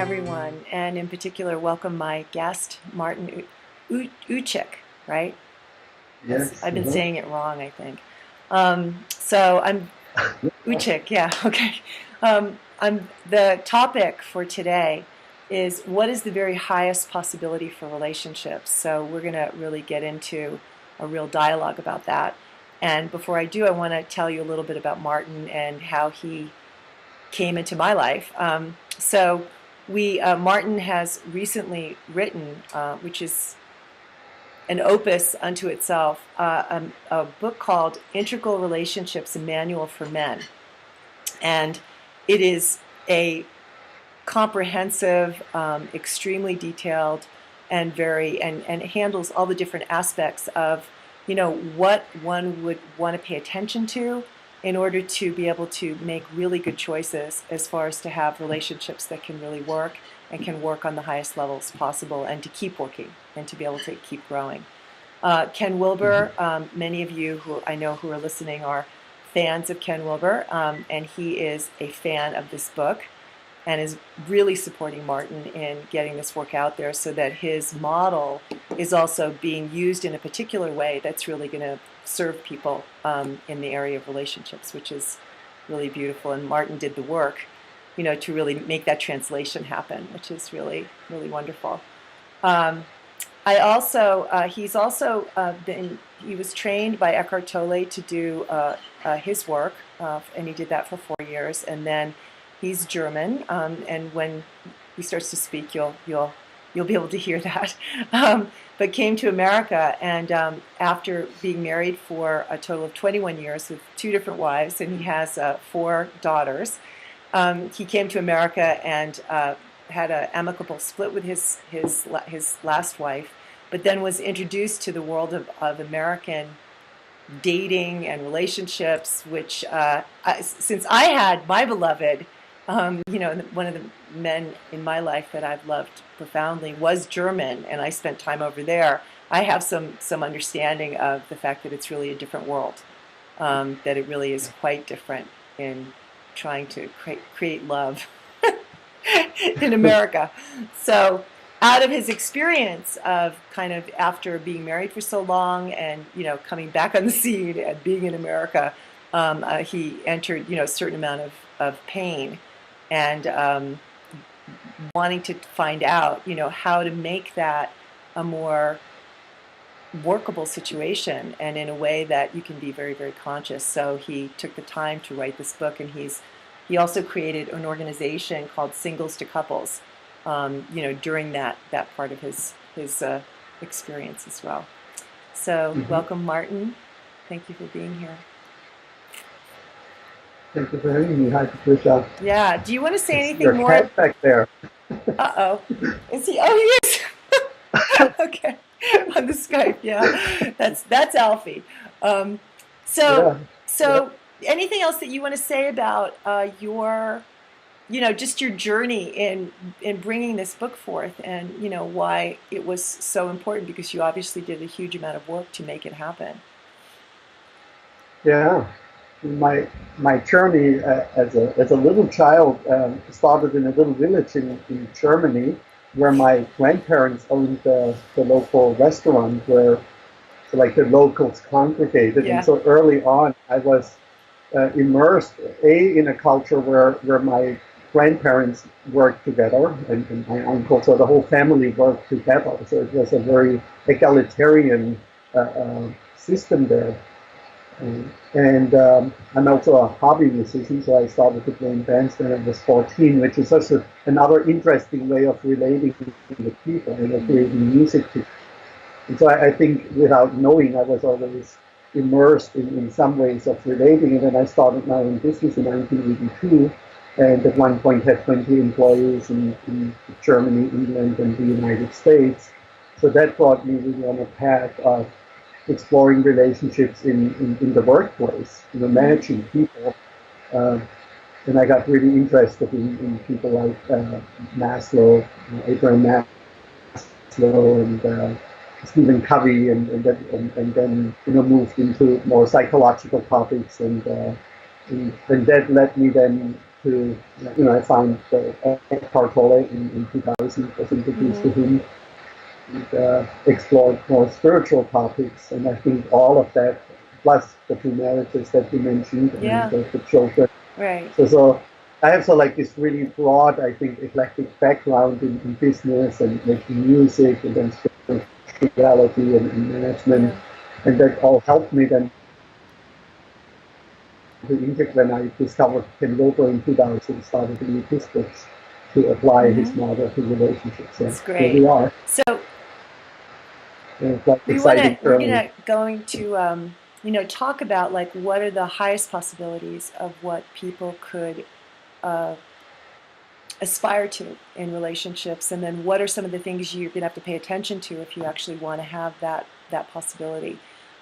everyone, and in particular, welcome my guest, Martin Ucik, right? Yes. I've been saying it wrong, I think. So I'm Ucik, yeah, okay. The topic for today is what is the very highest possibility for relationships? So we're going to really get into a real dialogue about that. And before I do, I want to tell you a little bit about Martin and how he came into my life. Martin has recently written, which is an opus unto itself, a book called Integral Relationships, a Manual for Men. And it is a comprehensive, extremely detailed, and it handles all the different aspects of, what one would want to pay attention to in order to be able to make really good choices as far as to have relationships that can really work and can work on the highest levels possible and to keep working and to be able to keep growing. Ken Wilber, many of you who I know who are listening are fans of Ken Wilber, and he is a fan of this book and is really supporting Martin in getting this work out there so that his model is also being used in a particular way that's really going to serve people in the area of relationships, which is really beautiful. And Martin did the work, to really make that translation happen, which is really, really wonderful. He was trained by Eckhart Tolle to do his work, and he did that for 4 years. And then he's German, and when he starts to speak, you'll be able to hear that. But came to America, and after being married for a total of 21 years with 2 different wives, and he has 4 daughters, he came to America and had an amicable split with his last wife, but then was introduced to the world of American dating and relationships, which since I had my beloved, one of the men in my life that I've loved profoundly was German, and I spent time over there. I have some understanding of the fact that it's really a different world, that it really is quite different in trying to create love in America. So out of his experience of kind of after being married for so long and, coming back on the scene and being in America, he entered, a certain amount of pain and wanting to find out, how to make that a more workable situation and in a way that you can be very, very conscious. So he took the time to write this book, and he also created an organization called Singles to Couples, during that part of his experience as well. So welcome, Martin. Thank you for being here. Thank you for having me. Hi, Patricia. Yeah. Do you want to say anything your more? Cat back there. Uh-oh. Is he? Oh, he is. Okay. On the Skype, yeah. That's Alfie. Anything else that you want to say about your, just your journey in bringing this book forth, and why it was so important, because you obviously did a huge amount of work to make it happen. Yeah, my journey as a little child started in a little village in Germany, where my grandparents owned the local restaurant where the locals congregated. Yeah. And so early on I was immersed in a culture where my grandparents worked together and my uncle, so the whole family worked together. So it was a very egalitarian system there. And I'm also a hobby musician, so I started to play in bands when I was 14, which is also another interesting way of relating with people and creating music. And so I think without knowing, I was always immersed in some ways of relating. And then I started my own business in 1982, and at one point had 20 employees in Germany, England, and the United States. So that brought me really on a path of exploring relationships in the workplace, managing people. And I got really interested in people like Maslow, Abraham Maslow, and Stephen Covey, and then moved into more psychological topics, and that led me then to, I found Eckhart Tolle in 2000, was introduced to him, and explored more spiritual topics. And I think all of that, plus the two marriages that you mentioned, and the children. Right. So I have like this really broad, I think, eclectic background in business and making music and then spirituality and management. And that all helped me then to integrate when I discovered Ken Wilber in 2000, started to read his books to apply his model to relationships. That's great. Here we are. So like we're going to talk about like what are the highest possibilities of what people could aspire to in relationships, and then what are some of the things you're going to have to pay attention to if you actually want to have that possibility.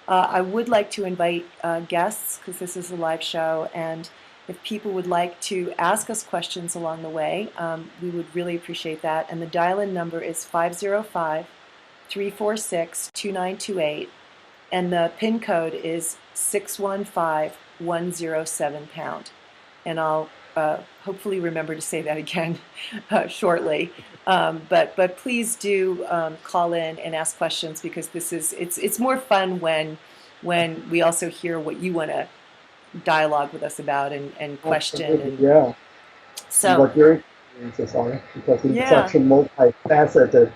I would like to invite guests, because this is a live show, and if people would like to ask us questions along the way, we would really appreciate that. And the dial-in number is 505-346-2928, and the PIN code is 615107#. And I'll hopefully remember to say that again shortly. But please do call in and ask questions, because it's more fun when we also hear what you want to dialogue with us about and question. So what your experiences are, because it's such a multifaceted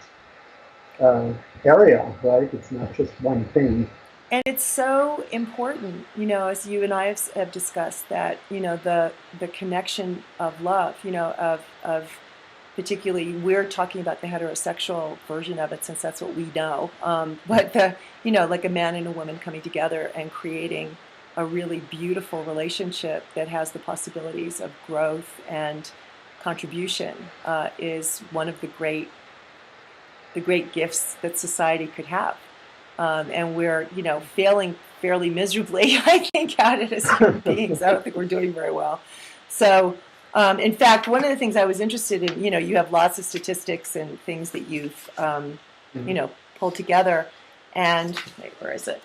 area, right? It's not just one thing. And it's so important, as you and I have discussed, that, the connection of love, of particularly, we're talking about the heterosexual version of it, since that's what we know. But like a man and a woman coming together and creating a really beautiful relationship that has the possibilities of growth and contribution is one of the great gifts that society could have. And we're, failing fairly miserably, I think, at it as human beings. I don't think we're doing very well. So, in fact, one of the things I was interested in, you have lots of statistics and things that you've, pulled together. And, where is it?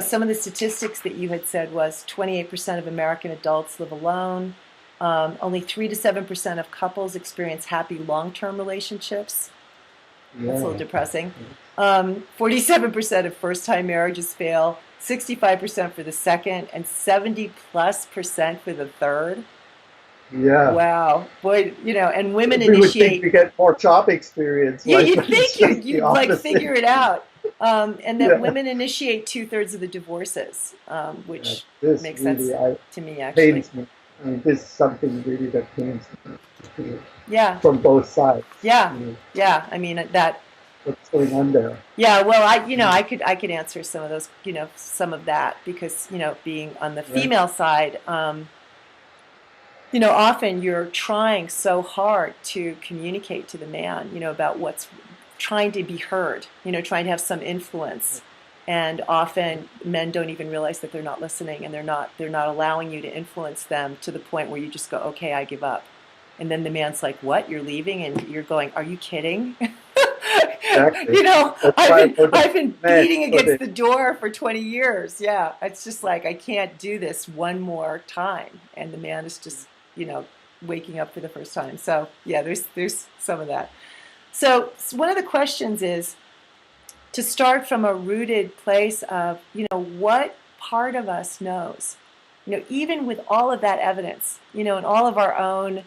Some of the statistics that you had said was 28% of American adults live alone. Only 3 to 7% of couples experience happy long-term relationships. That's a little depressing. 47% of first-time marriages fail, 65% for the second, and 70+% for the third. Yeah. Wow. Boy, and women we initiate. Would think we get more job experience. Yeah, you'd think you'd like figure it out. And that women initiate 2/3 of the divorces, which makes sense to me, actually. Pains me. I mean, this is something really that pains me. Yeah. From both sides. Yeah. Yeah. I mean that. What's going on there? Yeah. Well, I could answer some of those, some of that, because being on the female side, often you're trying so hard to communicate to the man, about what's trying to be heard, trying to have some influence. And often men don't even realize that they're not listening, and they're not allowing you to influence them to the point where you just go, okay, I give up. And then the man's like, what? You're leaving? And you're going, are you kidding? Exactly. I've been beating against the door for 20 years. Yeah. It's just like, I can't do this one more time. And the man is just, waking up for the first time. So yeah, there's some of that. So one of the questions is to start from a rooted place of, what part of us knows, even with all of that evidence, and all of our own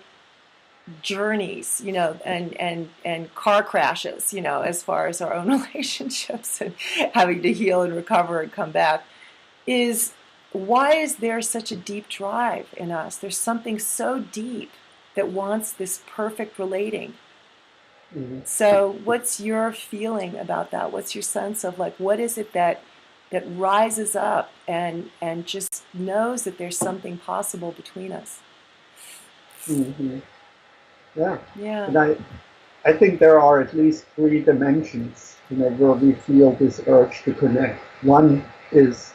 journeys, and car crashes, as far as our own relationships and having to heal and recover and come back, is why is there such a deep drive in us? There's something so deep that wants this perfect relating. Mm-hmm. So what's your feeling about that? What's your sense of what is it that rises up and just knows that there's something possible between us? Mm-hmm. Yeah. Yeah. And I think there are at least 3 dimensions, where we feel this urge to connect. One is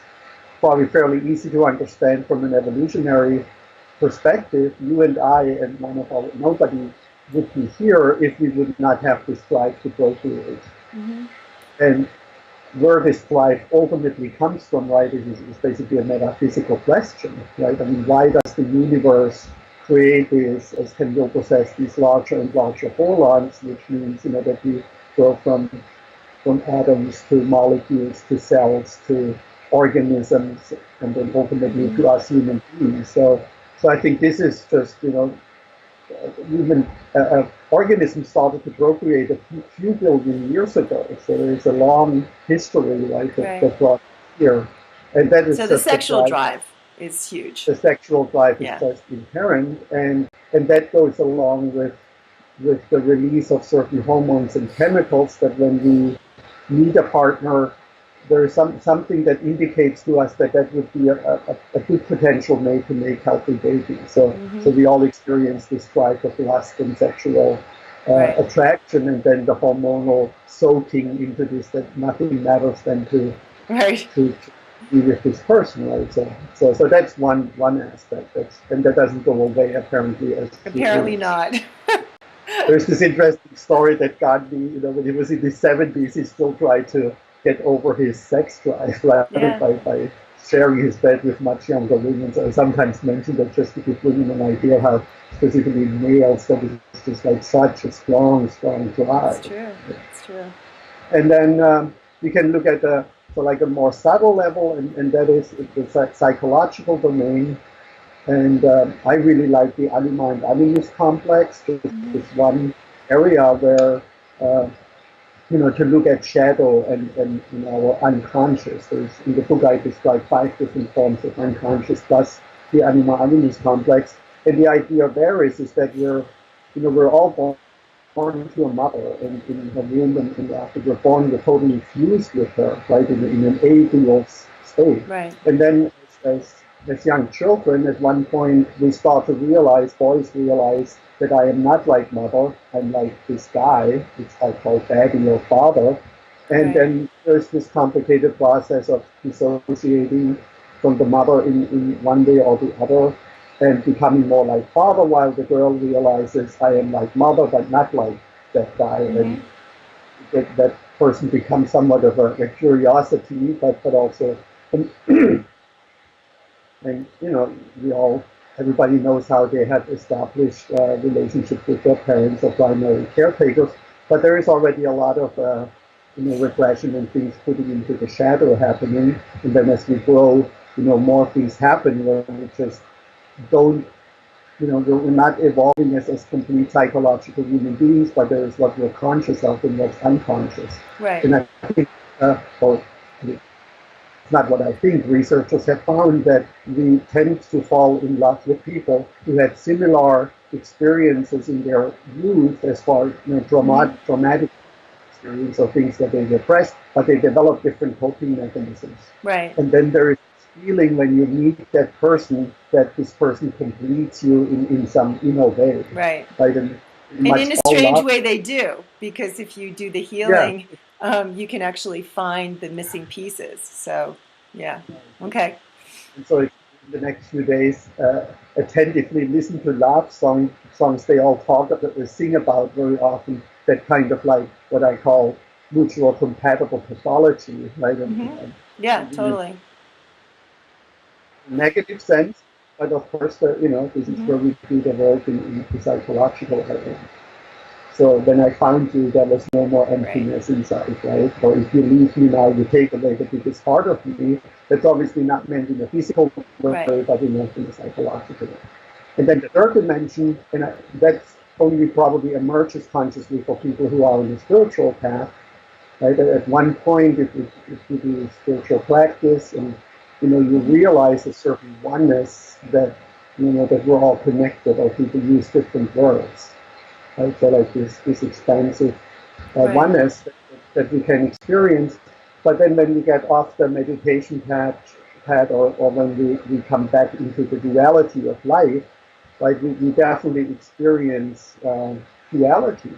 probably fairly easy to understand from an evolutionary perspective. You and I and nobody would be here if we would not have this drive to procreate. Mm-hmm. And where this drive ultimately comes from, right, is basically a metaphysical question, right? I mean, why does the universe create these, as Ken Wilber says, these larger and larger holons, which means that we go from atoms to molecules to cells to organisms and then ultimately to us human beings. So I think this is just human organisms started to procreate a few billion years ago. So there's a long history, right, that brought here, and that is so just the sexual drive is huge. The sexual drive is just inherent, and that goes along with the release of certain hormones and chemicals that when we meet a partner, there is something that indicates to us that would be a good potential mate to make healthy babies. So we all experience this drive of lust and sexual attraction, and then the hormonal soaking into this that nothing matters than to be with this person, right? So that's one aspect. And that doesn't go away apparently. Apparently not. There's this interesting story that Gandhi, when he was in his 70s, he still tried to get over his sex drive by sharing his bed with much younger women. So I sometimes mention that just to give women an idea how specifically males, that is just like such a strong drive. It's true. And then we can look at a more subtle level, and that is the psychological domain. And I really like the anima and animus complex. This one area where to look at shadow and our unconscious. In the book I describe 5 different forms of unconscious plus the anima animus complex. And the idea there is that we're all born to a mother in her womb, and after we're born, we're totally fused with her, right, in an embryal state. Right. And then as young children, at one point, we start to boys realize that I am not like mother, I'm like this guy, which I call daddy or father. And then there's this complicated process of dissociating from the mother in one way or the other and becoming more like father, while the girl realizes I am like mother, but not like that guy. And that person becomes somewhat of a curiosity, but also... And everybody knows how they have established relationships with their parents or primary caretakers, but there is already a lot of regression and things putting into the shadow happening. And then as we grow, more things happen where we just don't, we're not evolving as complete psychological human beings, but there is what we're conscious of and what's unconscious. Right. And I think, it's not what I think. Researchers have found that we tend to fall in love with people who had similar experiences in their youth as far as traumatic experience or things that they repressed, but they develop different coping mechanisms. Right. And then there is this feeling when you meet that person that this person completes you in some inner way. Right. And in a strange way they do, because if you do the healing, you can actually find the missing pieces. So, okay. And so in the next few days, attentively listen to love songs they all sing about very often, that kind of like what I call mutual compatible pathology, right? Totally. Negative sense, but of course, this is where we do the work in the psychological area. So when I found you, there was no more emptiness inside, right? Or if you leave me now, you take away the biggest part of me. That's obviously not meant in a physical way, but in a psychological way. And then the third dimension, and that's only probably emerges consciously for people who are on the spiritual path, right? At one point, if you do spiritual practice and you realize a certain oneness that that we're all connected, or people use different words. Right? So like this expansive oneness that we can experience. But then when we get off the meditation path or when we come back into the duality of life, right, we definitely experience duality.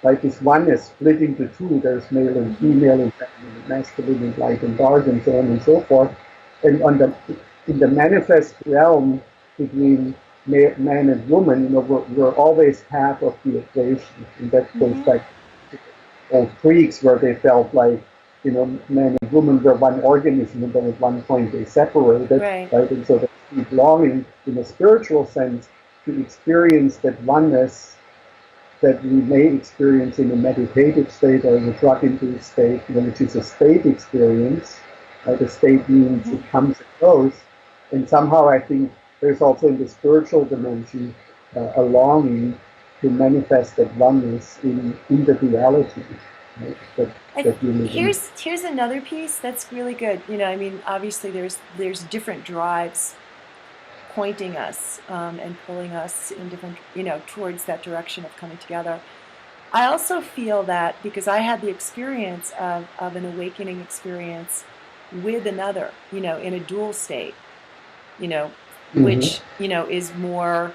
Like this oneness split into two. There's male and female, and masculine and light and dark, and so on and so forth. And in the manifest realm between man and woman, we're always half of the equation, and that goes back to old Greeks where they felt like, man and woman were one organism, and then at one point they separated, Right. right? And so there's deep longing in a spiritual sense to experience that oneness that we may experience in a meditative state or in a drug-induced state, which is a state experience. Right? A state means it comes and goes. And somehow I think there's also in the spiritual dimension a longing to manifest that oneness in the duality, right? that you live in. Here's another piece that's really good. I mean, obviously there's different drives pointing us and pulling us in different, towards that direction of coming together. I also feel that because I had the experience of an awakening experience with another, in a dual state, which, is more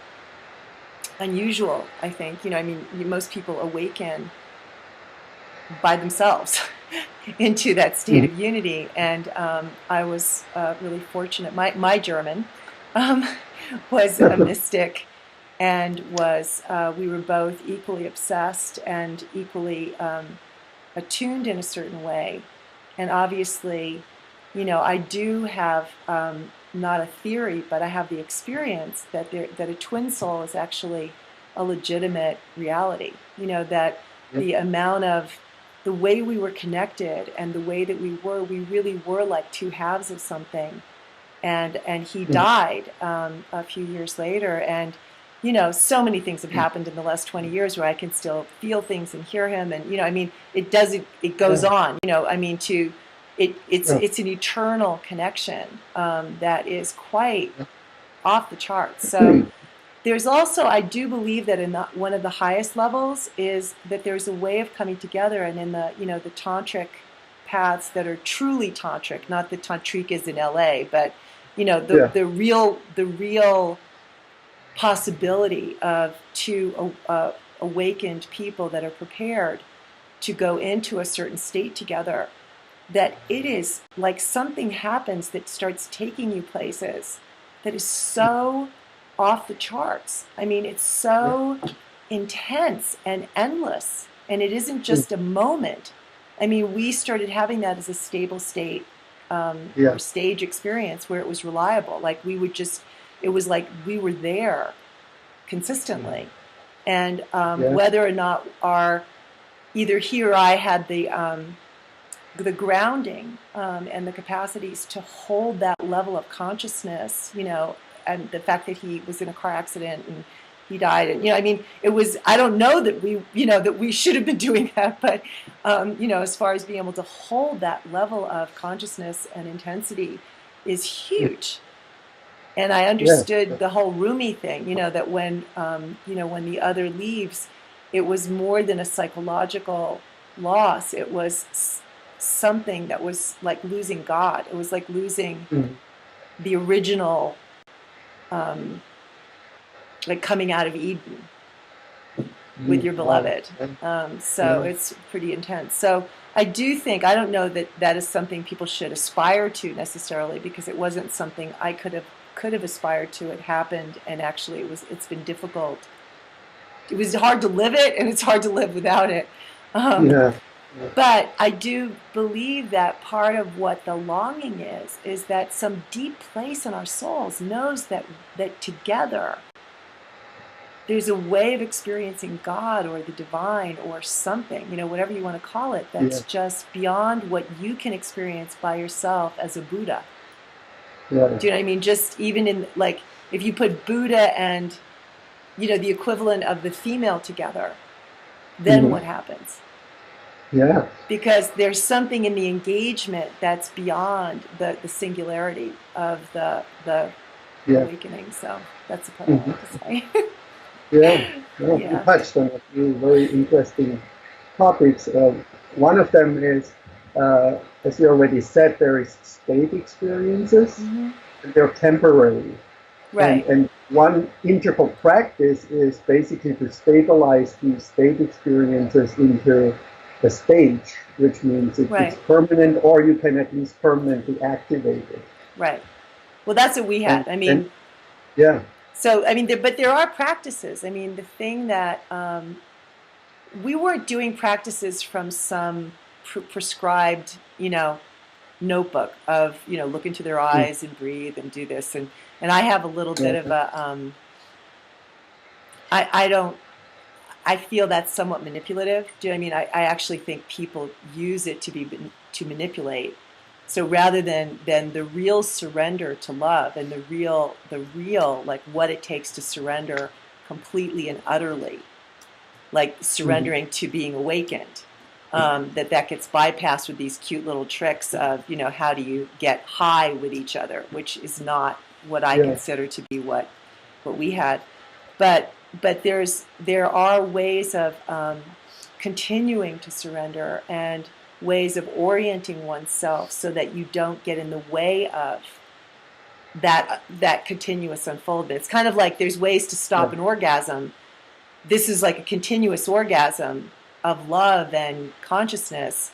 unusual, I think. I mean, most people awaken by themselves into that state of unity. And I was really fortunate. My German was a mystic, and we were both equally obsessed and equally attuned in a certain way. And obviously, I do have not a theory, but I have the experience that a twin soul is actually a legitimate reality. That the amount of the way we were connected and the way that we really were like two halves of something. And he died a few years later, and so many things have happened in the last 20 years where I can still feel things and hear him, and I mean, it goes on. I mean, it's an eternal connection that is quite off the charts. So there's also, I do believe that in one of the highest levels is that there's a way of coming together, and in the the tantric paths that are truly tantric, not the tantric is in LA, but the real possibility of two awakened people that are prepared to go into a certain state together, that it is like something happens that starts taking you places that is so off the charts. I mean, it's so intense and endless, and it isn't just a moment. I mean, we started having that as a stable state or stage experience where it was reliable. Like it was like we were there consistently. And whether or not either he or I had the grounding and the capacities to hold that level of consciousness, and the fact that he was in a car accident and he died, and I mean, I don't know that we should have been doing that, but as far as being able to hold that level of consciousness and intensity is huge. And I understood the whole Rumi thing, that when when the other leaves, it was more than a psychological loss. It was something that was like losing God. It was like losing the original, like coming out of Eden with your beloved. So it's pretty intense. So I do think, I don't know that is something people should aspire to necessarily, because it wasn't something I could have aspired to. It happened, and actually it's been difficult. It was hard to live it, and it's hard to live without it. But I do believe that part of what the longing is that some deep place in our souls knows that together there's a way of experiencing God or the divine or something, whatever you want to call it, that's just beyond what you can experience by yourself as a Buddha. Do you know what I mean? Just even in, like, if you put Buddha and, the equivalent of the female together, then what happens? Yeah. Because there's something in the engagement that's beyond the singularity of the awakening. So that's the part I want to say. You touched on a few very interesting topics. One of them is, as you already said, there is state experiences, and they're temporary. Right. And one integral practice is basically to stabilize these state experiences into a stage, which means it's permanent, or you can at least permanently activate it. Right. Well, that's what we had. So, I mean, but there are practices. I mean, the thing that we weren't doing practices from some prescribed, notebook of, look into their eyes and breathe and do this. And I have a little bit of a, I feel that's somewhat manipulative. Do you know what I mean? I actually think people use it to manipulate. So rather than the real surrender to love and the real like what it takes to surrender completely and utterly, like surrendering to being awakened, that gets bypassed with these cute little tricks of, how do you get high with each other, which is not what I consider to be what we had. But there are ways of continuing to surrender and ways of orienting oneself so that you don't get in the way of that continuous unfoldment. It's kind of like there's ways to stop an orgasm. This is like a continuous orgasm of love and consciousness,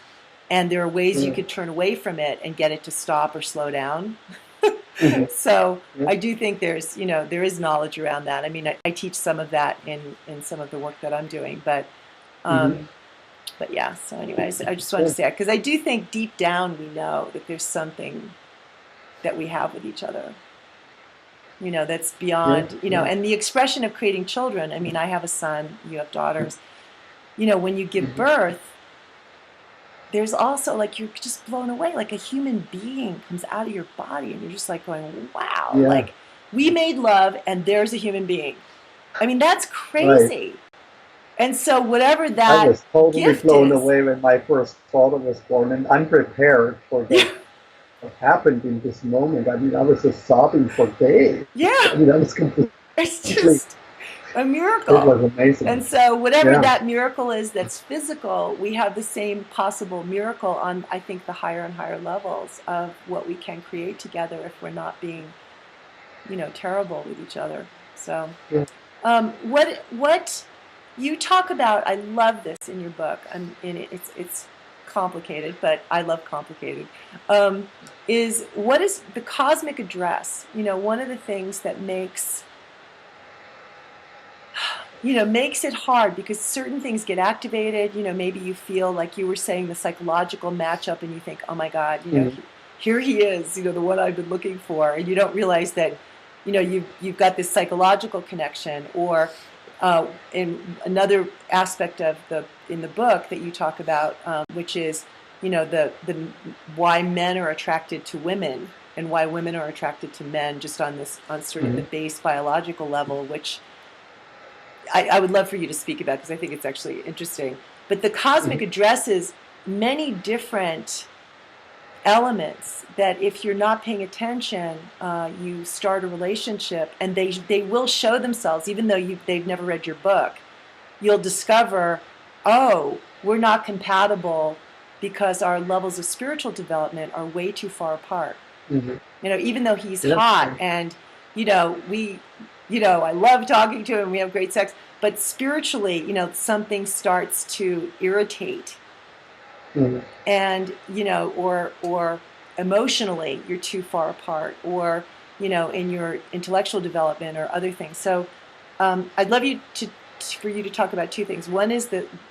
and there are ways you could turn away from it and get it to stop or slow down. So I do think there's, there is knowledge around that. I mean, I teach some of that in some of the work that I'm doing, but yeah, so anyways, I just wanted to say that because I do think deep down we know that there's something that we have with each other, that's beyond, and the expression of creating children. I mean, I have a son, you have daughters, when you give birth, there's also like, you're just blown away, like a human being comes out of your body and you're just like going, wow, like we made love and there's a human being. I mean, that's crazy. Right. And so whatever that I was totally gift blown is, away when my first daughter was born and unprepared for what happened in this moment. I mean, I was just sobbing for days. Yeah. I mean, I was completely... It's just a miracle. It was amazing. And so whatever that miracle is that's physical, we have the same possible miracle on, I think, the higher and higher levels of what we can create together if we're not being, terrible with each other. So what you talk about, I love this in your book, and it's complicated, but I love complicated, is what is the cosmic address? One of the things that makes it hard because certain things get activated. Maybe you feel like you were saying the psychological matchup and you think, oh my God, here he is, the one I've been looking for. And you don't realize that, you've got this psychological connection. Or in another aspect of in the book that you talk about, which is, the why men are attracted to women and why women are attracted to men, just on sort of the base biological level, which I would love for you to speak about because I think it's actually interesting. But the cosmic addresses many different elements that if you're not paying attention, you start a relationship and they will show themselves, even though they've never read your book. You'll discover, oh, we're not compatible because our levels of spiritual development are way too far apart. Even though he's hot and, I love talking to him, we have great sex, but spiritually, something starts to irritate. And, or emotionally, you're too far apart, or, in your intellectual development or other things. So I'd love for you to talk about two things. One is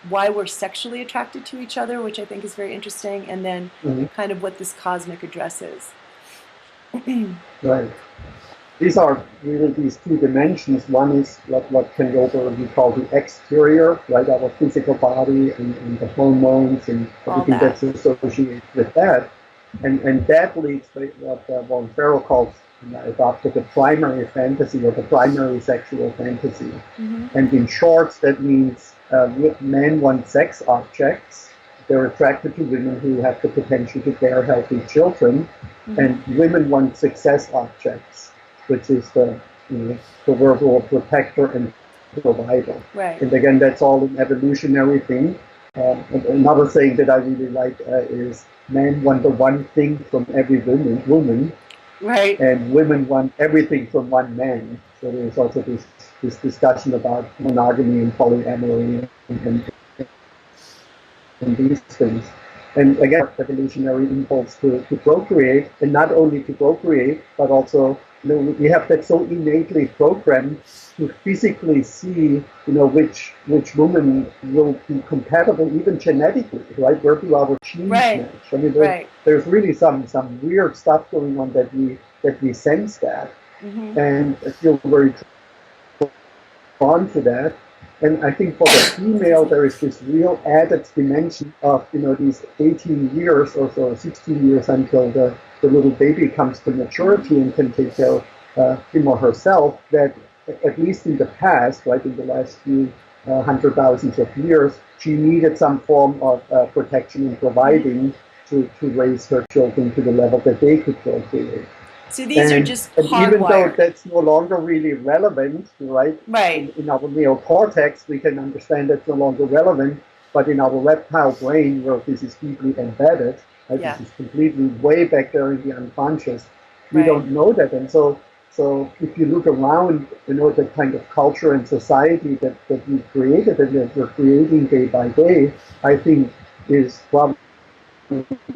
why we're sexually attracted to each other, which I think is very interesting, and then kind of what this cosmic address is. Right. These are really these two dimensions. One is what Ken Wilber we call the exterior, right? Our physical body and the hormones and everything that's associated with that. And that leads to what Von Ferrell calls, adopted the primary fantasy or the primary sexual fantasy. And in short, that means men want sex objects. They're attracted to women who have the potential to bear healthy children. And women want success objects, which is the proverbial protector and provider. Right. And again, that's all an evolutionary thing. Another saying that I really like is men want the one thing from every woman, right? And women want everything from one man. So there's also this discussion about monogamy and polyamory and these things. And again, evolutionary impulse to procreate, and not only to procreate, but also we have that so innately programmed to physically see, which woman will be compatible even genetically, right? Where do our genes Right. match? I mean, Right. there's really some weird stuff going on that we sense that, Mm-hmm. and I feel very drawn to that. And I think for the female, there is this real added dimension of, these 18 years or so, 16 years until the little baby comes to maturity and can take care of him or herself, that at least in the past, right, in the last few hundred thousands of years, she needed some form of protection and providing to raise her children to the level that they could fulfill it. So these are just And even though hardwired. that's no longer really relevant, right, Right. in our neocortex, we can understand that's no longer relevant, but in our reptile brain, where this is deeply embedded, right, Yeah. this is completely way back there in the unconscious, we Right. don't know that. And so if you look around, the kind of culture and society that we created and that we're creating day by day, I think is probably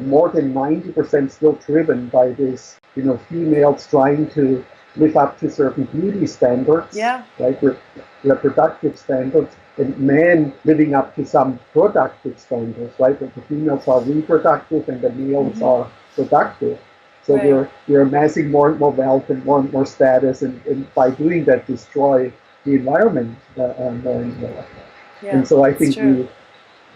more than 90% still driven by this, females trying to live up to certain beauty standards, Yeah. right, reproductive standards, and men living up to some productive standards, right? That the females are reproductive and the males Mm-hmm. are productive. So Right. we're amassing more and more wealth and more status, and by doing that, destroy the environment more and more. Yeah. And so I It's think true.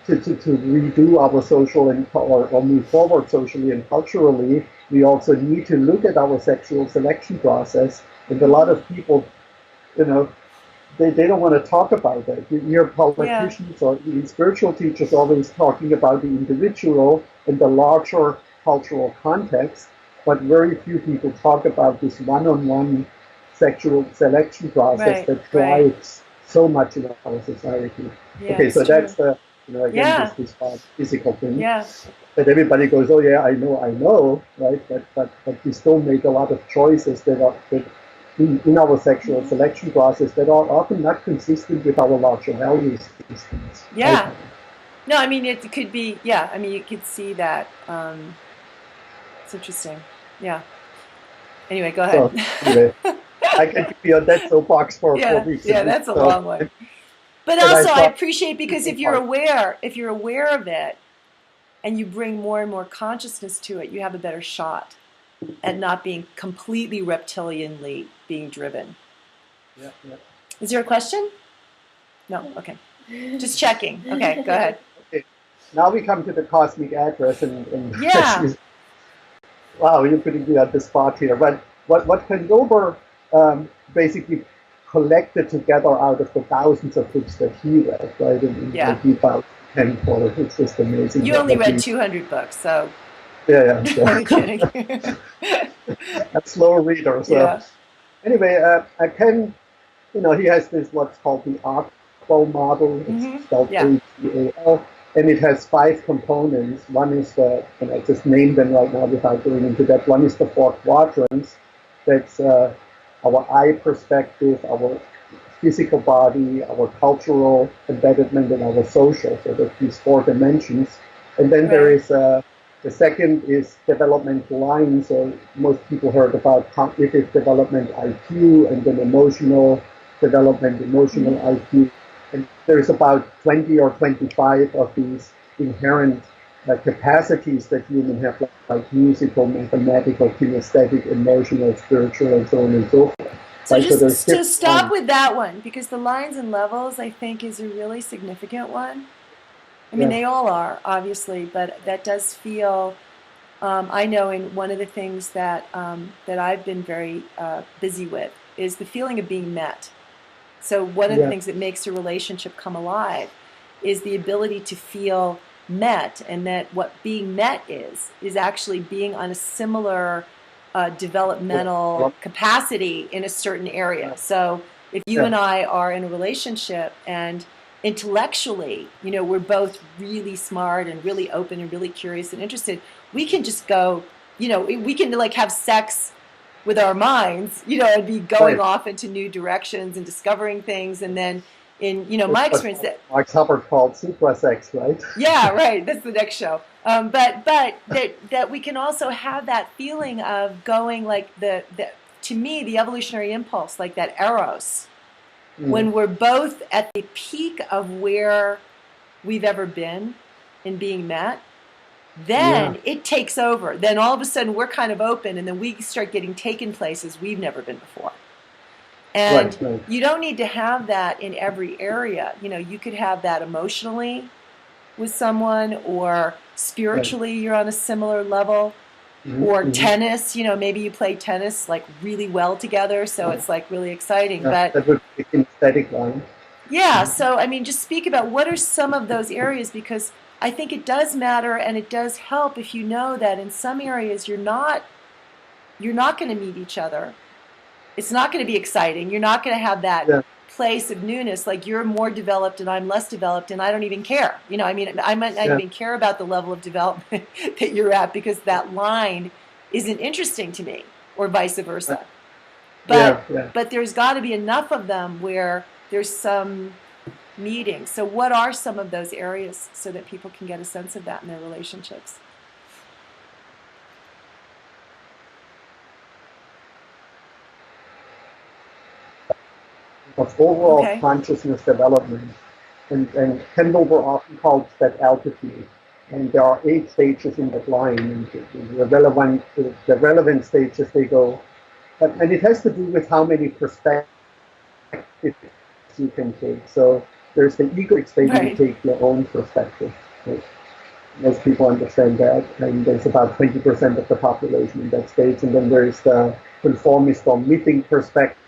to redo our social or move forward socially and culturally, we also need to look at our sexual selection process. And a lot of people, you know, they don't want to talk about that. You hear Yeah. politicians or even spiritual teachers always talking about the individual and the larger cultural context, but very few people talk about this one-on-one sexual selection process Right. that Right. drives so much in our society. Yeah. Okay, It's so true. that's the, again, Yeah. this physical thing Yeah. that everybody goes, oh yeah, I know, right? But we still make a lot of choices that in our sexual Mm-hmm. selection process that are often not consistent with our larger value systems. Yeah. No, I mean it could be. Yeah. I mean you could see that. It's interesting. Yeah. Anyway, go ahead. So anyway, I can be on that soapbox for Yeah. weeks and Yeah. weeks. That's a So, long one. But and I also, I try appreciate to because take if you're aware of it, and you bring more and more consciousness to it, you have a better shot at not being completely reptilianly being driven. Yeah, yeah. Is there a question? No. Okay. Just checking. Okay. Go ahead. Okay. Now we come to the cosmic address, and Yeah. wow, you're putting me on the spot here. But what Candover basically collected together out of the thousands of books that he read, right, in Yeah. like 2010 for it, it's just amazing. You only read he, 200 books, so. yeah, Only yeah. kidding. A slow reader. So Yeah. anyway, I can, he has this what's called the ARCBO model. It's Mm-hmm. spelled Yeah. ATAL, and it has 5 components. One is and I just named them right now without going into that. One is the 4 quadrants. That's our eye perspective, our physical body, our cultural embedment, and our social. So there's these 4 dimensions. And then there Right. is the second is developmental lines. So most people heard about cognitive development, IQ, and then emotional development, emotional Mm-hmm. IQ. And there's about 20 or 25 of these inherent capacities that humans have, like musical, mathematical, kinesthetic, emotional, spiritual, and so on and so forth. So Right? So there's just to different stop lines. with that one, because the lines and levels, I think, is a really significant one. I mean, Yeah. they all are, obviously, but that does feel. I know in one of the things that that I've been very busy with is the feeling of being met. So one of the Yeah. things that makes a relationship come alive is the ability to feel met, and that what being met is actually being on a similar developmental Yeah. capacity in a certain area. So if you Yeah. and I are in a relationship and intellectually, we're both really smart and really open and really curious and interested, we can just go, we can like have sex with our minds, and be going Right. off into new directions and discovering things. And then in, That's my what experience that, Max Hubbard called suprasex, right? yeah, right. That's the next show. But that we can also have that feeling of going like the to me, the evolutionary impulse, like that eros, when we're both at the peak of where we've ever been in being met, then it takes over. Then all of a sudden we're kind of open, and then we start getting taken places we've never been before. And you don't need to have that in every area. You know, you could have that emotionally with someone, or spiritually you're on a similar level, or tennis, you know, maybe you play tennis like really well together, so it's like really exciting. But that would be an aesthetic one. Yeah, so I mean, just speak about what are some of those areas, because I think it does matter, and it does help if you know that in some areas you're not going to meet each other. It's not going to be exciting. You're not going to have that place of newness. Like, you're more developed and I'm less developed, and I don't even care. You know, I mean, I might not even care about the level of development that you're at, because that line isn't interesting to me, or vice versa. But there's got to be enough of them where there's some meeting. So what are some of those areas so that people can get a sense of that in their relationships? Of overall consciousness development. And Kendall were often called that altitude. And there are 8 stages in that line. And the relevant stages, they go. And it has to do with how many perspectives you can take. So there's the egoic stage, you take your own perspective. Most people understand that. And there's about 20% of the population in that stage. And then there's the conformist or mythic perspective,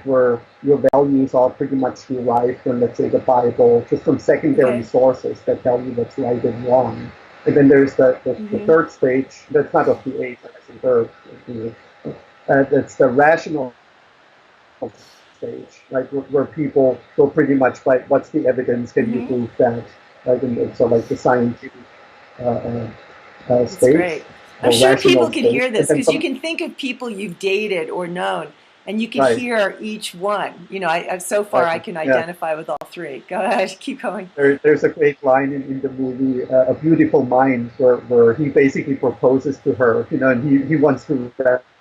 where your values are pretty much derived from, let's say, the Bible, just from secondary sources that tell you what's right and wrong. And then there's the third stage, that's not of the 8, that's the third. That's the rational stage, right, where people go pretty much by what's the evidence, can you prove that, right? And so like the scientific stage. Great. I'm sure people can hear this, because you can think of people you've dated or known, and you can hear each one. You know, so far I can identify with all 3. Go ahead, keep going. There's a great line in the movie, A Beautiful Mind, where he basically proposes to her, you know, and he wants to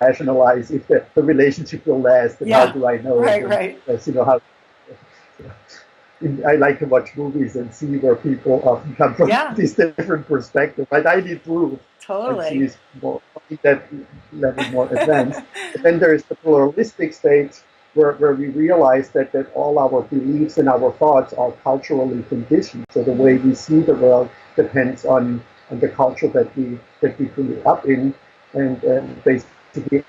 rationalize if the relationship will last, and how do I know? Right. You know, how. I like to watch movies and see where people often come from these different perspectives. Right? I need proof. Totally. She's more that level more advanced. And then there is the pluralistic stage, where we realize that all our beliefs and our thoughts are culturally conditioned. So the way we see the world depends on the culture that we grew up in, and basically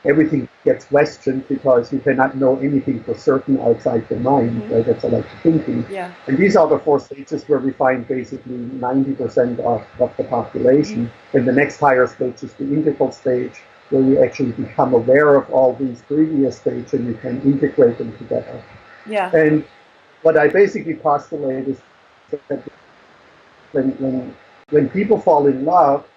everything gets questioned, because you cannot know anything for certain outside the mind. Right? That's like thinking. Yeah. And these are the 4 stages where we find basically 90% of the population. And the next higher stage is the integral stage, where you actually become aware of all these previous stages and you can integrate them together. Yeah. And what I basically postulate is that when people fall in love,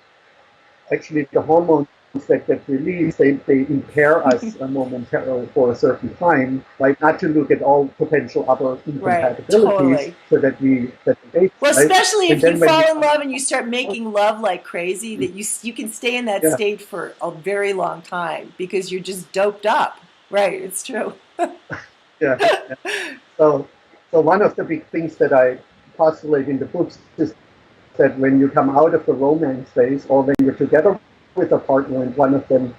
actually the hormones that get released, they impair us momentarily for a certain time, right? Not to look at all potential other incompatibilities, so that well, especially if you fall in love and you start making love like crazy, that you can stay in that state for a very long time, because you're just doped up. Right, it's true. So one of the big things that I postulate in the books is that when you come out of the romance phase, or when you're together with a partner and one of them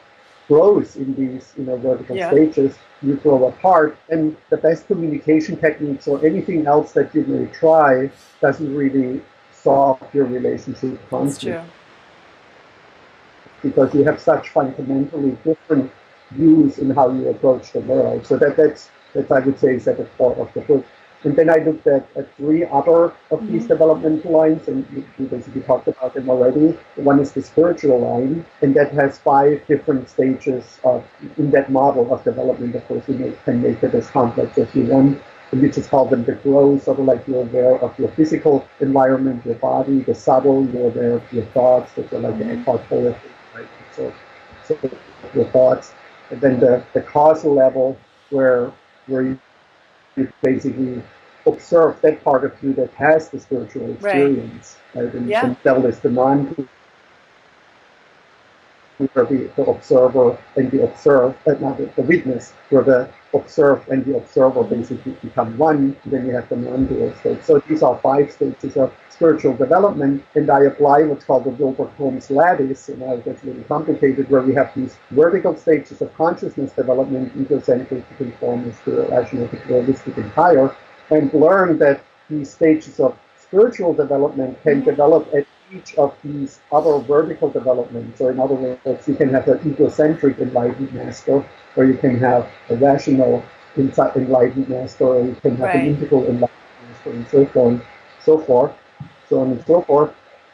grows in these, you know, vertical stages, you grow apart, and the best communication techniques or anything else that you may try doesn't really solve your relationship conflict. Because you have such fundamentally different views in how you approach the world. So that's I would say is at the core of the book. And then I looked at 3 other of these developmental lines, and we basically talked about them already. One is the spiritual line, and that has 5 different stages in that model of development. Of course, you can make it as complex as you want. And we just call them the growth, sort of like you're aware of your physical environment, your body, the subtle, you're aware of your thoughts, which are like the Eckhart Tolle, right? So your thoughts. And then the causal level, where you basically observe that part of you that has the spiritual experience, right? And then there's the non-dual where the observer and the observed, not the witness, where the observed and the observer basically become one. Then you have the non-dual state. So these are 5 stages of spiritual development, and I apply what's called the Wilbert-Holmes lattice, and now it gets a little complicated, where we have these vertical stages of consciousness development, egocentric, conformist, rational, pluralistic, and higher, and learn that these stages of spiritual development can develop at each of these other vertical developments. So in other words, you can have an egocentric enlightened master, or you can have a rational enlightened master, or you can have an integral enlightened master, and so on, so forth, so on and so forth.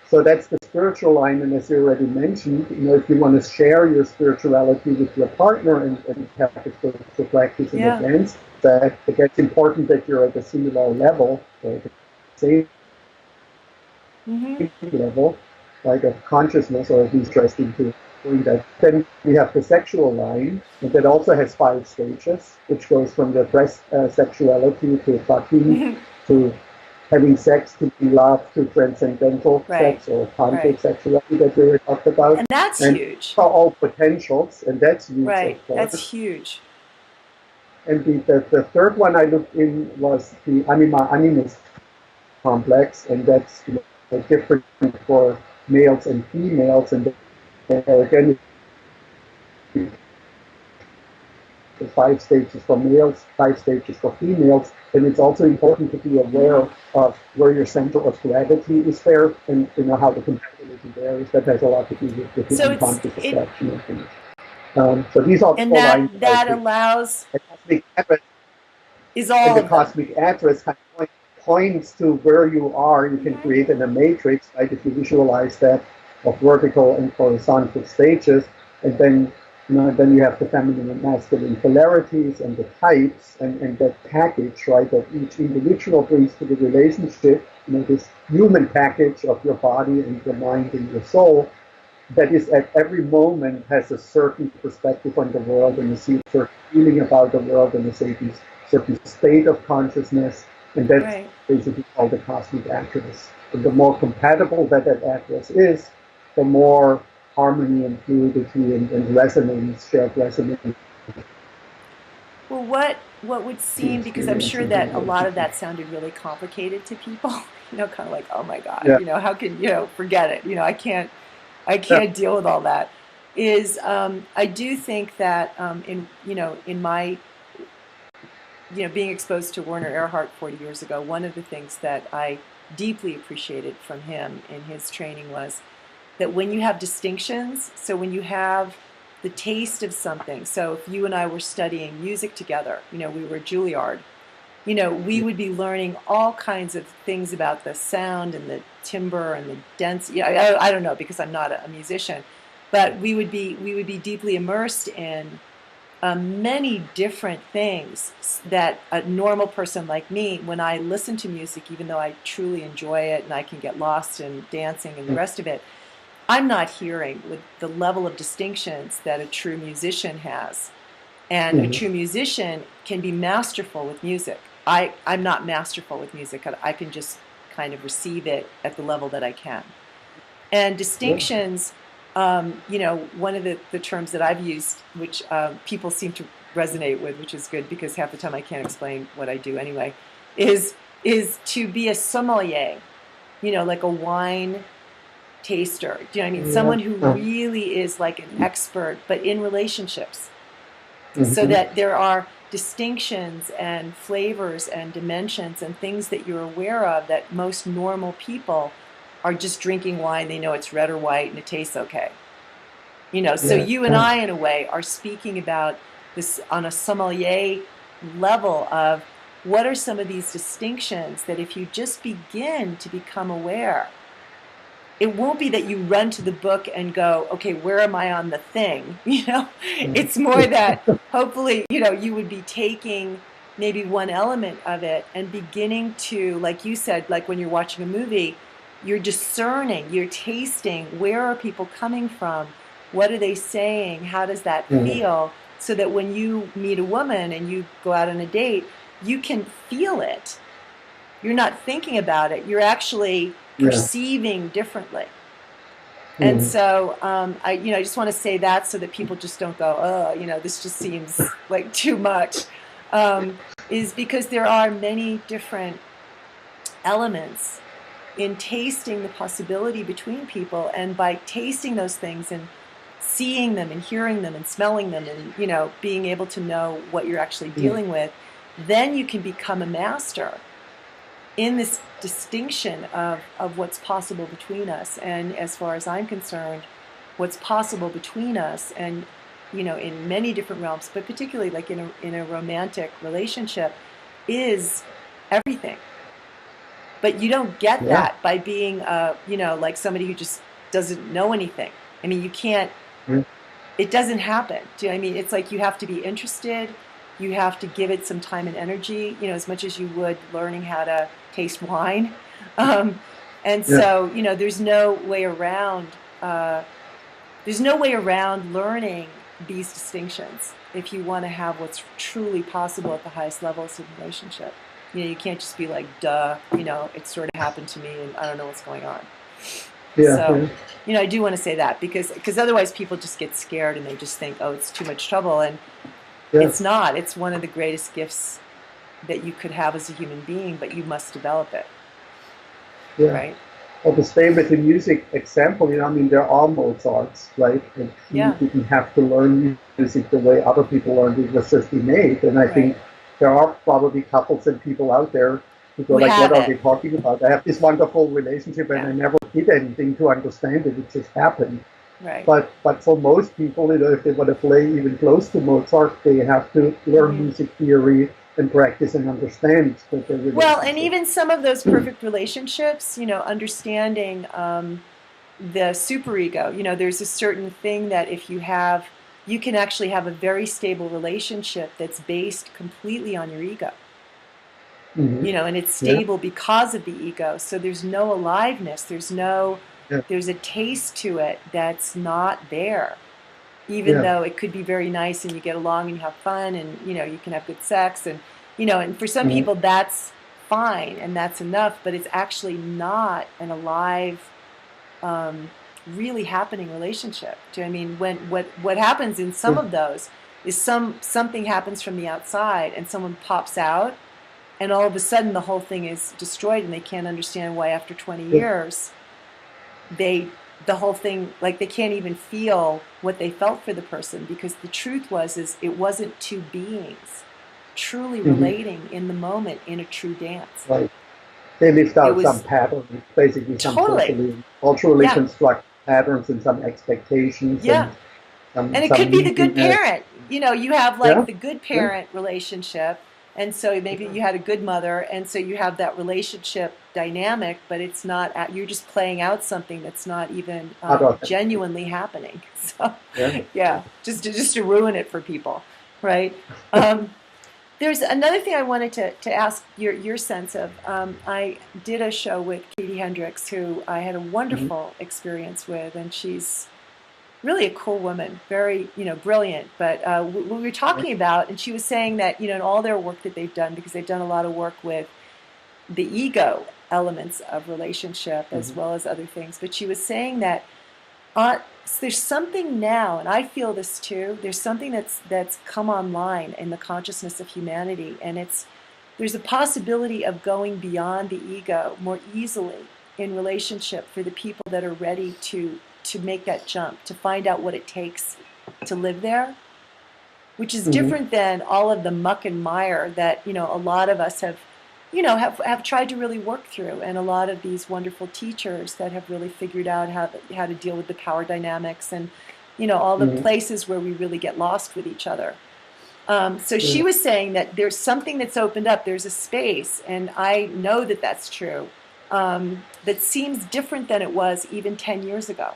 So that's the spiritual line, and as you already mentioned, if you want to share your spirituality with your partner and have a spiritual practice in advance, that it's important that you're at a similar level, or the same level, like of consciousness, or at least dressed into doing that. Then we have the sexual line, and that also has 5 stages, which goes from the breast sexuality to fucking to having sex, to be loved, to transcendental sex, or tantric sexuality that we talked about. And that's huge. For all potentials, and that's huge. Right, that's huge. And the third one I looked in was the animist complex, and that's different for males and females, and again, the 5 stages for males, 5 stages for females, and it's also important to be aware of where your center of gravity is there, and how the compatibility there is. That has a lot to do with the hidden conscious attraction and things. So these are and that allows the cosmic address is all and the cosmic address kind of points to where you are. You can create in a matrix, right? If you visualize that of vertical and horizontal stages, and then then you have the feminine and masculine polarities and the types, and that package, right, that each individual brings to the relationship, this human package of your body and your mind and your soul, that is at every moment has a certain perspective on the world, and a certain feeling about the world, and a certain state of consciousness, and that's basically called the cosmic address. And the more compatible that address is, the more harmony and fluidity and resonance, shared resonance. Well, what would seem, because I'm sure that a lot of that sounded really complicated to people, kind of like, oh my God, how can, forget it, I can't deal with all that, is I do think that in my being exposed to Werner Erhard 40 years ago, one of the things that I deeply appreciated from him in his training was that when you have distinctions, so when you have the taste of something, so if you and I were studying music together, we were at Juilliard, we would be learning all kinds of things about the sound and the timbre and the density. I don't know, because I'm not a musician, but we would be deeply immersed in many different things that a normal person like me, when I listen to music, even though I truly enjoy it and I can get lost in dancing and the rest of it, I'm not hearing with the level of distinctions that a true musician has. And a true musician can be masterful with music. I'm not masterful with music. I can just kind of receive it at the level that I can. And distinctions, one of the terms that I've used, which people seem to resonate with, which is good because half the time I can't explain what I do anyway, is to be a sommelier, like a wine taster. Do you know what I mean? Someone who really is like an expert, but in relationships. So that there are distinctions and flavors and dimensions and things that you're aware of that most normal people are just drinking wine. They know it's red or white and it tastes okay. So you and I, in a way, are speaking about this on a sommelier level of what are some of these distinctions that if you just begin to become aware, it won't be that you run to the book and go, okay, where am I on the thing? It's more that hopefully, you would be taking maybe one element of it and beginning to, like you said, like when you're watching a movie, you're discerning, you're tasting, where are people coming from? What are they saying? How does that feel? So that when you meet a woman and you go out on a date, you can feel it. You're not thinking about it. You're actually perceiving differently. And Mhm. so I just want to say that so that people just don't go, oh, this just seems like too much, is because there are many different elements in tasting the possibility between people, and by tasting those things and seeing them and hearing them and smelling them and being able to know what you're actually Mhm. dealing with, then you can become a master in this distinction of what's possible between us. And as far as I'm concerned, what's possible between us, and in many different realms, but particularly like in a romantic relationship, is everything. But you don't get Yeah. that by being like somebody who just doesn't know anything. I mean, you can't, Mhm. it doesn't happen. Do you know what I mean? It's like you have to be interested. You have to give it some time and energy, as much as you would learning how to taste wine. Um, and Yeah. so, there's no way around. There's no way around learning these distinctions if you want to have what's truly possible at the highest levels of relationship. You can't just be like, duh, it sort of happened to me and I don't know what's going on. Yeah. So, Yeah. I do want to say that because otherwise people just get scared and they just think, oh, it's too much trouble. And it's Yes. not. It's one of the greatest gifts that you could have as a human being, but you must develop it, Yeah. right? Or to stay with the music example, I mean, there are Mozarts, right? And he Yeah, didn't have to learn music the way other people learned. It was just innate. And I think right. there are probably couples and people out there who go Who like, what have are it. they talking about? I have this wonderful relationship and Yeah, I never did anything to understand it. It just happened. right. But for most people, if they want to play even close to Mozart, they have to learn Hmm. music theory and practice and understand the Well, and relationship. even some of those perfect relationships, understanding the superego, there's a certain thing that if you have, you can actually have a very stable relationship that's based completely on your ego, Hmm. and it's Yeah, stable because of the ego. So there's no aliveness, yeah, there's a taste to it that's not there, even yeah. though it could be very nice and you get along and you have fun and you can have good sex and and for some Hmm. people that's fine and that's enough, but it's actually not an alive, um, really happening relationship. Do you know what I mean? When what happens in some Yeah. of those is something happens from the outside and someone pops out and all of a sudden the whole thing is destroyed and they can't understand why after 20 Yeah. years the whole thing, like they can't even feel what they felt for the person, because the truth is it wasn't two beings truly Hmm. relating in the moment in a true dance. Right. They list It out some was patterns, basically some totally, culturally yeah, constructed patterns and some expectations and yeah. And it some could be the good neediness. parent. You have like Yeah. the good Yeah. parent relationship. And so maybe you had a good mother. And so you have that relationship dynamic, but it's not, you're just playing out something that's not even Not authentic. genuinely happening. So, Yeah. yeah, just to ruin it for people, right? Um, there's another thing I wanted to ask your sense of. I did a show with Katie Hendricks, who I had a Hmm. wonderful experience with, and she's really a cool woman, very, brilliant. But we were Yeah. talking about, and she was saying that, in all their work that they've done, because they've done a lot of work with the ego elements of relationship as Hmm. well as other things. But she was saying that there's something now, and I feel this too. There's something that's come online in the consciousness of humanity, and there's a possibility of going beyond the ego more easily in relationship for the people that are ready to make that jump, to find out what it takes to live there, which is Hmm. different than all of the muck and mire that a lot of us have tried to really work through, and a lot of these wonderful teachers that have really figured out how to deal with the power dynamics and all the Hmm. places where we really get lost with each other. So she Yeah. was saying that there's something that's opened up. There's a space, and I know that that's true. That seems different than it was even 10 years ago.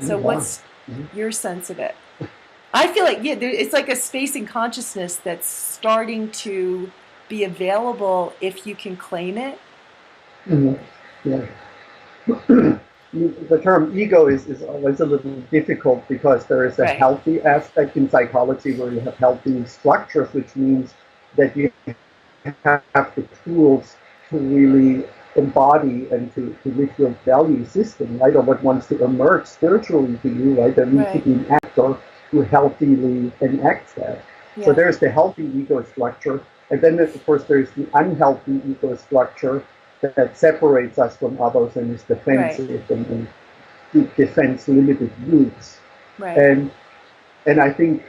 Oh, So wow. what's Hmm. your sense of it? I feel like, yeah, it's like a space in consciousness that's starting to be available if you can claim it. Hmm. Yeah. The term ego is always a little difficult because there is a Right. healthy aspect in psychology where you have healthy structures, which means that you have the tools to really embody and to live your value system, right? Or what wants to emerge spiritually to you, right? There needs to Right. be an actor who healthily enacts that. So Yeah. there's the healthy ego structure. And then, of course, there's the unhealthy ego structure that separates us from others and is Right. defensive and defends limited groups. Right. And and I think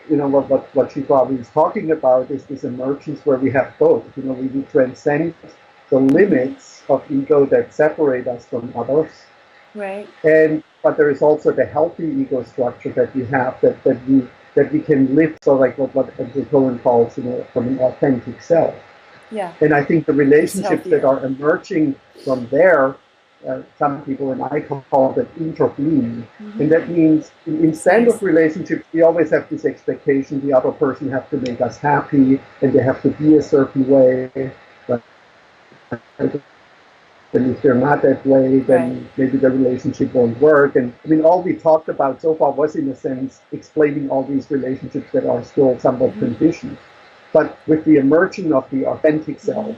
what she probably is talking about is this emergence where we have both. We transcend the Mm-hmm. limits of ego that separate us from others, Right. and but there is also the healthy ego structure that we have that we can live. So like what Cohen calls from an authentic self. Yeah. And I think the It's relationships that healthier. are emerging from there, some people and I call it interbeing. Mm-hmm. And that means in It's nice. standard relationships, we always have this expectation the other person has to make us happy and they have to be a certain way. But and if they're not that way, Right. then maybe the relationship won't work. And I mean, all we talked about so far was, in a sense, explaining all these relationships that are still somewhat Mm-hmm. conditioned. But with the emerging of the authentic Mm-hmm. self,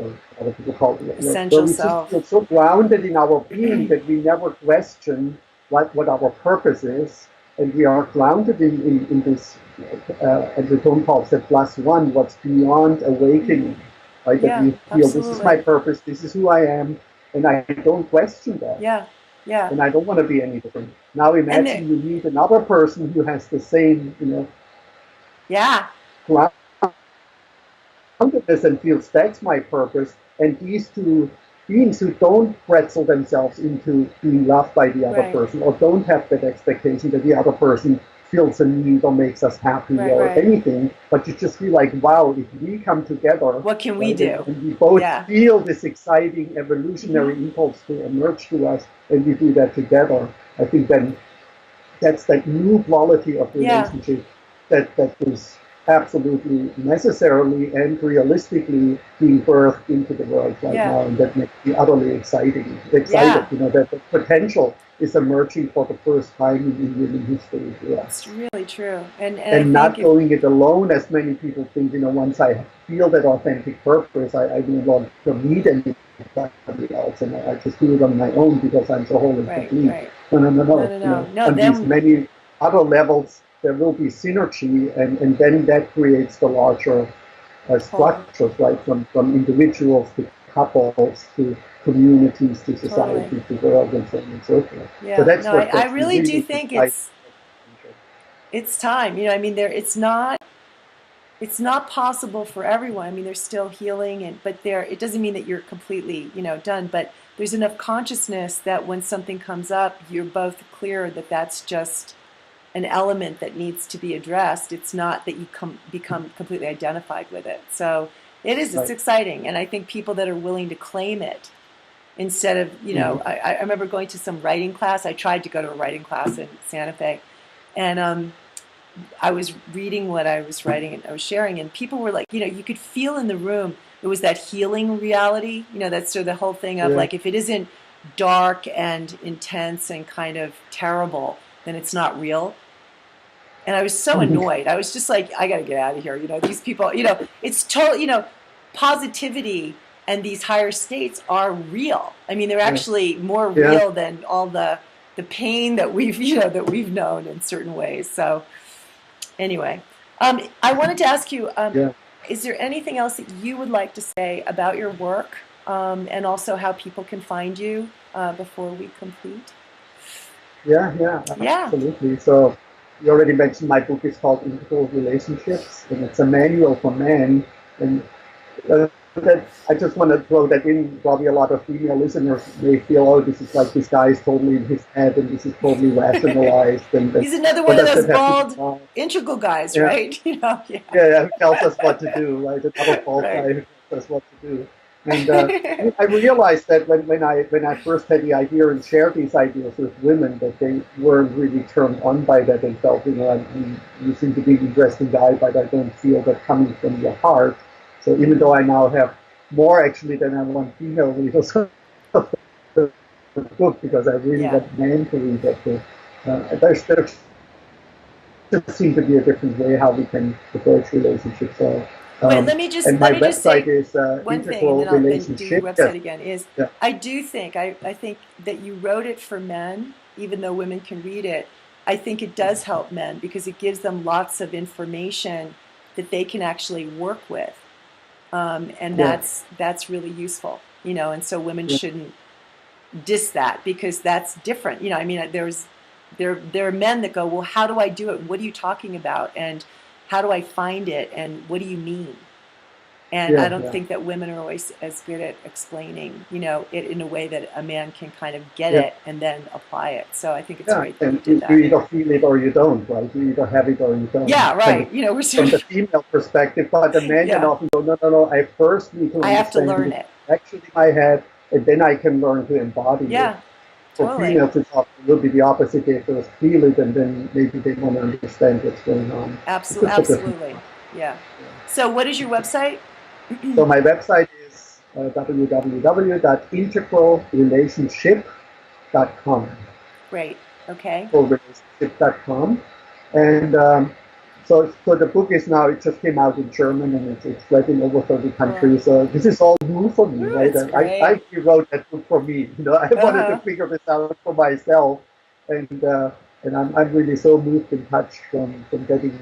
or other people call it, where Essential we just self. feel so grounded in our being that we never question what our purpose is, and we are grounded in this, as the Tom calls it, plus one, what's beyond Mm-hmm. awakening, right? That Yeah. we feel this is my Absolutely. purpose, this is who I am, and I don't question that, Yeah. Yeah. and I don't want to be any different. Now And there. imagine you meet another person who has the same, Yeah. groundedness and feels that's my purpose. And these two beings who don't pretzel themselves into being loved by the other Right. person or don't have that expectation that the other person feels a need or makes us happy Right. or Right. anything, but you just feel like, wow, if we come together, What can we right, do? and we both Yeah. feel this exciting evolutionary Mm-hmm. impulse to emerge to us and we do that together, I think then that's that new quality of Yeah. relationship that is absolutely necessarily and realistically being birthed into the world right Yeah. now, and that makes me utterly excited. Yeah. That the potential is emerging for the first time in human history. Yeah. It's really true. And I And think not if going it alone, as many people think. Once I feel that authentic purpose, I no longer need anybody else, and I just do it on my own because I'm so whole and right. complete. Right. No, no, no, No. no. No. No. No. On these Then. many other levels, there will be synergy, and then that creates the larger Whole. structures, right? From individuals to couples to communities to Totally. society to world and so on and so forth. So Yeah. that's No. what I gets me really do really think excited. it's time. I mean, there. It's not possible for everyone. I mean, there's still healing, but there. It doesn't mean that you're completely, done. But there's enough consciousness that when something comes up, you're both clear that that's just an element that needs to be addressed. It's not that you become completely identified with it. So it is. It's Right. exciting, and I think people that are willing to claim it instead of, Mm-hmm. I remember going to some writing class. I tried to go to a writing class in Santa Fe, and I was reading what I was writing and I was sharing, and people were like, you could feel in the room it was that healing reality. That's sort of the whole thing of Yeah. like, if it isn't dark and intense and kind of terrible, then it's not real. And I was so Mm-hmm. annoyed. I was just like, I got to get out of here. These people, it's total, positivity and these higher states are real. I mean, they're Yeah. actually more Yeah. real than all the pain that we've, that we've known in certain ways. So anyway, I wanted to ask you, Yeah. is there anything else that you would like to say about your work, and also how people can find you before we complete? Yeah, yeah, Yeah. absolutely. So you already mentioned my book is called Integral Relationships, and it's a manual for men. And that I just want to throw that in. Probably a lot of female listeners may feel, oh, this is like this guy is totally in his head, and this is totally rationalized, and He's another what one of does those that have to do? bald integral guys, Yeah, right? Yeah. yeah, who tells us what to do, right? Another bald Right. guy who tells us what to do. And I realized that when I first had the idea and shared these ideas with women, that they weren't really turned on by that and felt, you seem to be an interesting guy, but I don't feel that coming from your heart. So even though I now have more actually than I want female readers of the book, because I really Yeah. want men to read that book, there just seems to be a different way how we can approach relationships. So Wait, And let my me just website say is one thing, and Integral then do your Relationship. website Yes, again. Is yeah, I do think I think that you wrote it for men, even though women can read it. I think it does help men because it gives them lots of information that they can actually work with, and yeah, that's really useful, you know. And so women yeah, shouldn't diss that because that's different, you know. I mean, there are men that go, well, how do I do it? What are you talking about? And how do I find it? And what do you mean? And I yeah, don't yeah, think that women are always as good at explaining, you know, it in a way that a man can kind of get yeah. it and then apply it. So I think it's Yeah, great that you and did you that. either feel it or you don't, right? You either have it or you don't. Yeah, It's kind of right. You know, we're from sort the of, female perspective, but the man can yeah, often go, no, no, no, I first need to I have to understand learn it it. actually in my head, and then I can learn to embody it. Yeah, For totally. females, it's often a little bit the opposite. They first feel it, and then maybe they want to understand what's going on. It's Absolutely. just a different Absolutely. part. Yeah. Yeah. So what is your website? So my website is www.integralrelationship.com. Great. Okay. Relationship.com. And so the book is now, it just came out in German and it's read in over 30 Cool. countries. This is all new for me, Ooh, right? it's And I great. actually wrote that book for me. You know, I wanted to Uh-huh. figure this out for myself. And I'm really so moved and touched from getting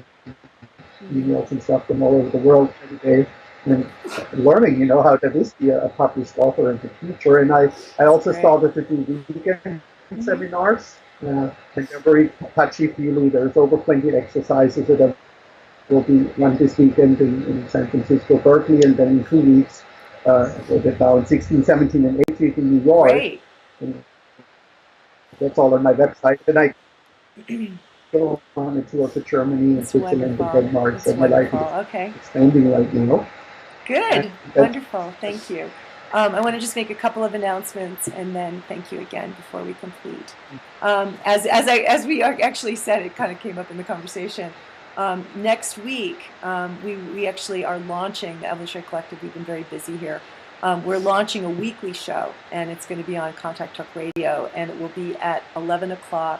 Hmm. emails and stuff from all over the world every day and learning, you know, how that is to be a published author and a teacher. And I It's also great. started to do weekend Hmm. seminars. And they're very touchy-feely. There's over 20 exercises that will be one this weekend in San Francisco, Berkeley, and then in 2 weeks, so they're now 16, 17, and 18 in New York. Great. And that's all on my website. And I go on a tour to Germany and It's Switzerland and wonderful. Denmark. So It's my life wonderful. is Okay. expanding right now. And Good. that's, Wonderful. Thank you. I want to just make a couple of announcements and then thank you again before we complete. As we actually said, it kind of came up in the conversation. Next week, we actually are launching the Evolutionary Collective. We've been very busy here. We're launching a weekly show, and it's going to be on Contact Talk Radio, and it will be at 11 o'clock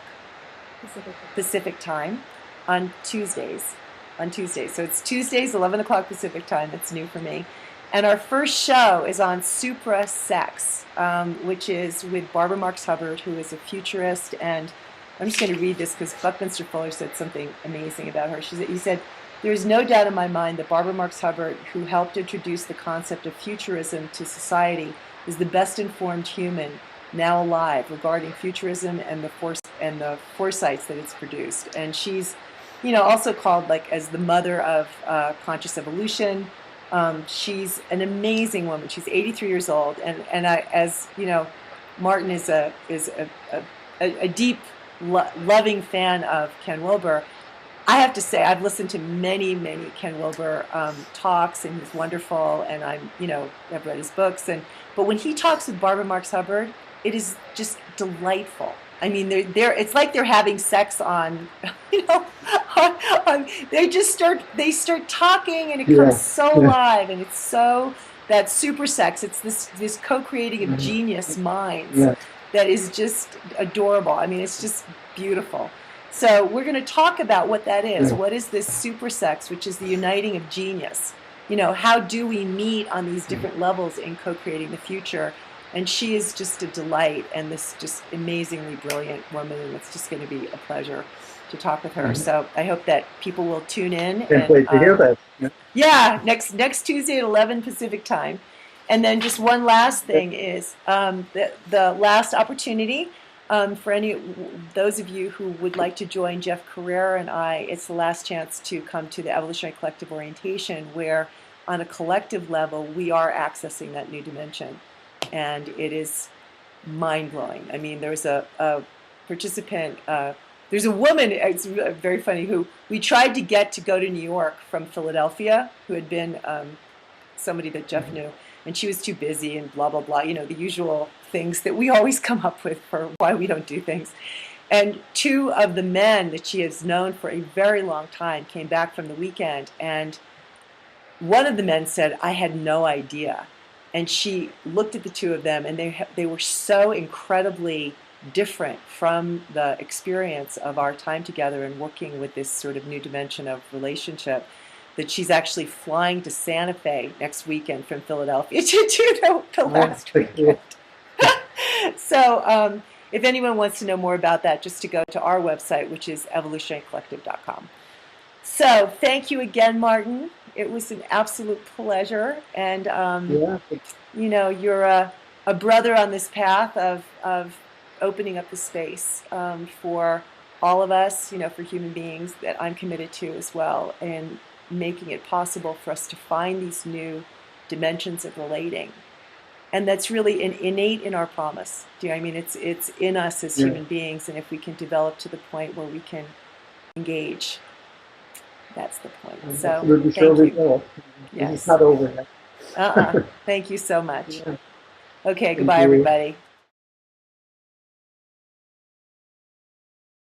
Pacific time on Tuesdays. So it's Tuesdays, 11 o'clock Pacific time. It's new for me. And our first show is on supra sex, which is with Barbara Marx Hubbard, who is a futurist. And I'm just going to read this because Buckminster Fuller said something amazing about her. He said, there is no doubt in my mind that Barbara Marx Hubbard, who helped introduce the concept of futurism to society, is the best informed human now alive regarding futurism and the foresights that it's produced. And she's, you know, also called like as the mother of conscious evolution. She's an amazing woman. She's 83 years old, and I, as you know, Martin is a deep, loving fan of Ken Wilber. I have to say, I've listened to many Ken Wilber talks, and he's wonderful. And I've read his books, but when he talks with Barbara Marx Hubbard, it is just delightful. I mean, it's like they're having sex on, you know, they start talking, and it comes yeah, so yeah, alive, and it's so that super sex. It's this co-creating of genius minds yeah, that is just adorable. I mean, it's just beautiful. So we're going to talk about what that is. yeah. What is this super sex, which is the uniting of genius? You know, how do we meet on these different levels in co-creating the future? And she is just a delight, and this just amazingly brilliant woman, and it's just going to be a pleasure to talk with her. So I hope that people will tune in. Can't And wait to hear that. Yeah. yeah, next Tuesday at 11 Pacific time. And then just one last thing is the last opportunity for those of you who would like to join Jeff Carrera and I. It's the last chance to come to the Evolutionary Collective orientation, where on a collective level we are accessing that new dimension, and it is mind-blowing. I mean, there's a participant, there's a woman, it's very funny, who we tried to get to go to New York from Philadelphia, who had been somebody that Jeff knew, and she was too busy and blah, blah, blah, you know, the usual things that we always come up with for why we don't do things. And two of the men that she has known for a very long time came back from the weekend, and one of the men said, I had no idea. And she looked at the two of them, and they were so incredibly different from the experience of our time together and working with this sort of new dimension of relationship, that she's actually flying to Santa Fe next weekend from Philadelphia to do the last weekend. So if anyone wants to know more about that, just to go to our website, which is evolutionarycollective.com. So thank you again, Martin. It was an absolute pleasure. And, you know, you're a brother on this path of opening up the space for all of us, you know, for human beings that I'm committed to as well, and making it possible for us to find these new dimensions of relating. And that's really innate in our promise. Do you know what I mean? It's in us as human beings, and if we can develop to the point where we can engage, that's the point. So thank you. Yes. It's not over yet. Thank you so much. Okay, goodbye, everybody.